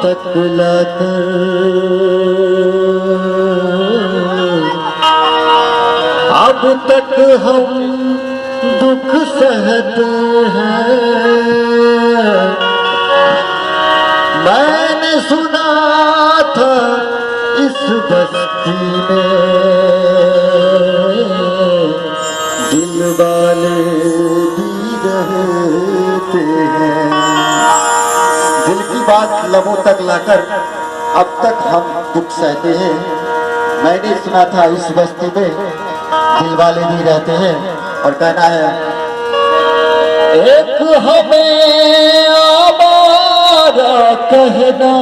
तक लाकर अब तक हम दुख सहते हैं। मैंने सुना था इस बस्ती में दिल वाले भी रहते हैं। दिल की बात लबों तक लाकर अब तक हम दुख सहते हैं। मैंने सुना था इस बस्ती में दिल वाले भी रहते हैं। और कहना है एक हमें आवारा कहना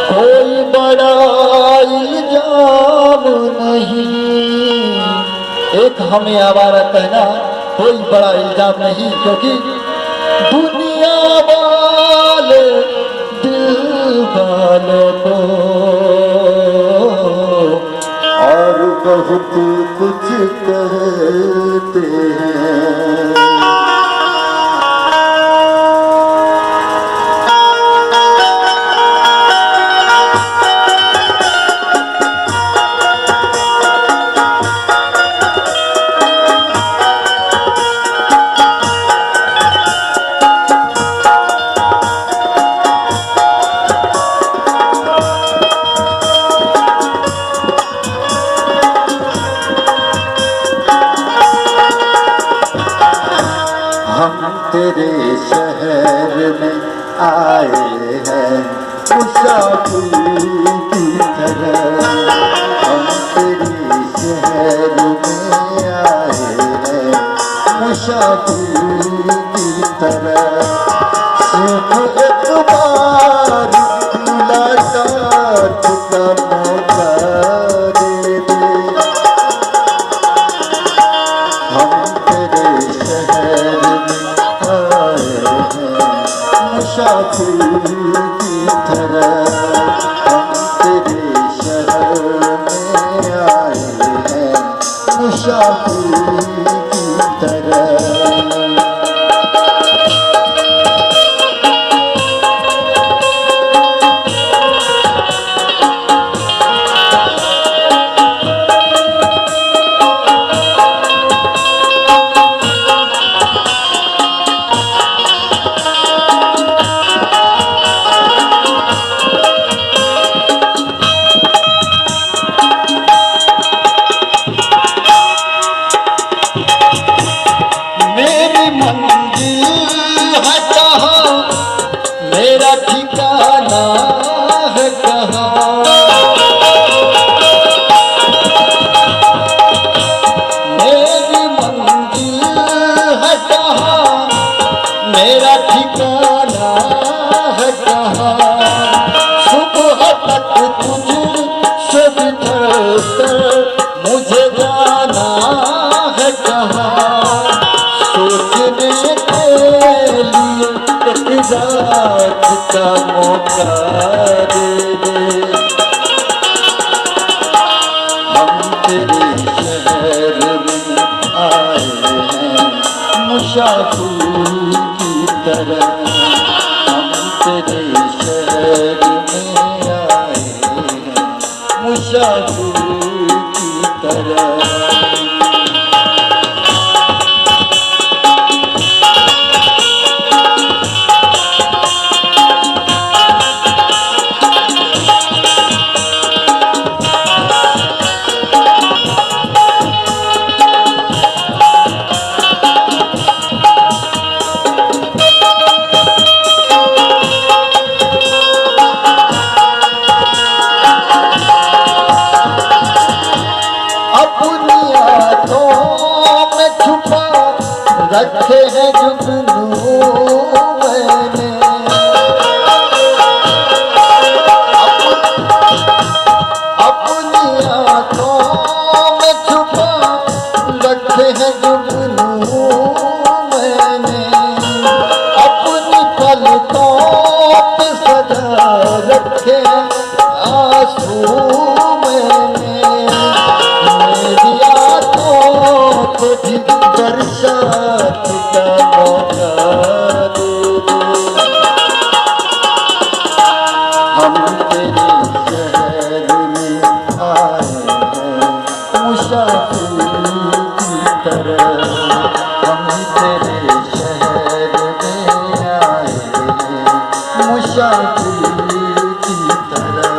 कोई बड़ा इल्जाम नहीं। एक हमें आवारा कहना कोई बड़ा इल्जाम नहीं, क्योंकि दुनिया वाले दिल वालों को और बहुत कुछ कहते हैं। तेरे शहर में आए हैं मुसाफिर की तरह। हम तेरे शहर में आए हैं मुसाफिर की तरह। सिर्फ एक बार मुलाकात का मौका दे दे। हम तेरे शहर मुसाफिर की तरह। हम तेरे शहर में आए हैं मुसाफिर की तरह। मेरा ठिकाना है कहाँ? मेरी मंजिल है कहाँ? मेरा ठिकाना है कहाँ? सुबह तक तुझसे बिछड़कर मुझे जाना है कहाँ? सोचने के लिए रात का मौका दे दे। हम तेरे शहर में आए हैं मुसाफिर की तरह। हम तेरे शहर में आए हैं मुसाफिर की तरह। रखे हैं जुगनू मैंने अपनी आँखों में छुपा रखे हैं जुगनू मैंने। अपनी पलकों पे सजा रखे आंसू मैंने। मेरी आँखों को भी बरसात का मौका मुसाफिर की तरह।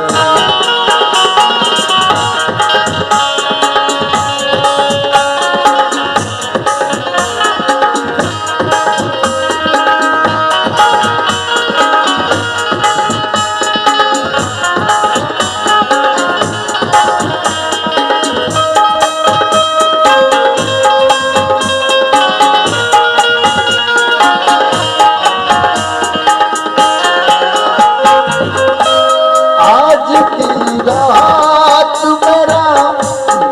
रात मेरा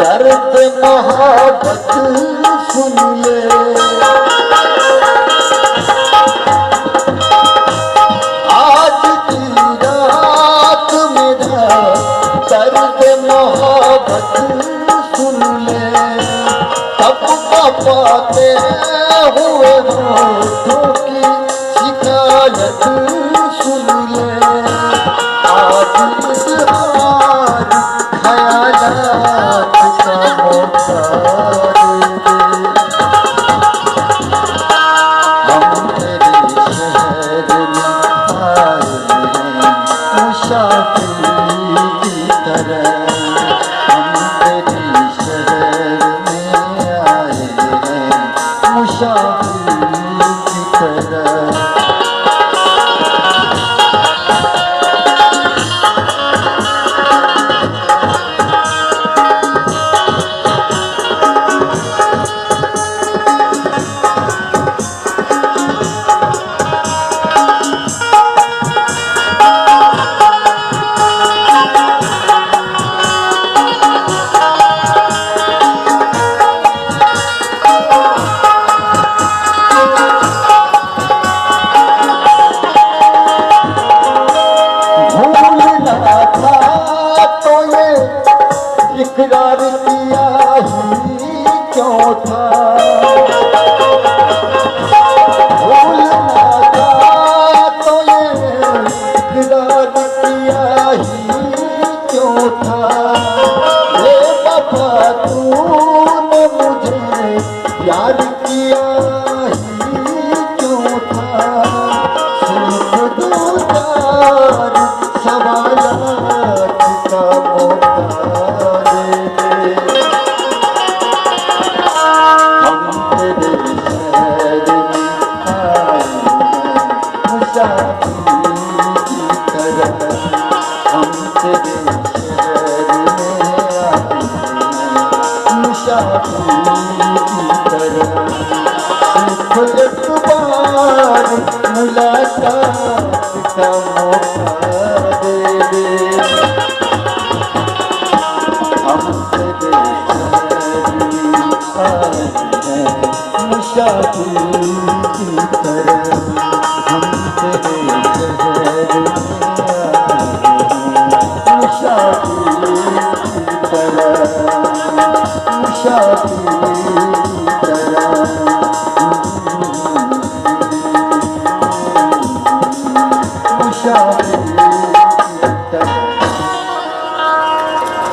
दर्द मोहब्बत सुन ले, आज की रात मेरा दर्द मोहब्बत सुन ले, तब पाते हुए होठों की शिकायत सुन ले, आज इजहार ख्यालात का मौका दे दे। हम तेरे शहर में आए हैं मुसाफिर की तरह, हम तेरे शहर में आए हैं मुसाफिर की तरह। इकरार किया ही क्यों था, भूलना था तो ये इकरार किया ही क्यों था। ये वफा तूने मुझे प्यार किया ही क्यों था, सिर्फ दो चार सवालात का मौका दे दे। हम तेरे शहर में आए हैं मुसाफिर की तरह, हम तेरे शहर में आए हैं मुसाफिर की तरह, सिर्फ एक बार मुलाकात का मौका दे दे। हम तेरे शहर में आए हैं मुसाफिर की तरह, हम तेरे शहर में आए हैं मुसाफिर की तरह, मुसाफिर की तरह।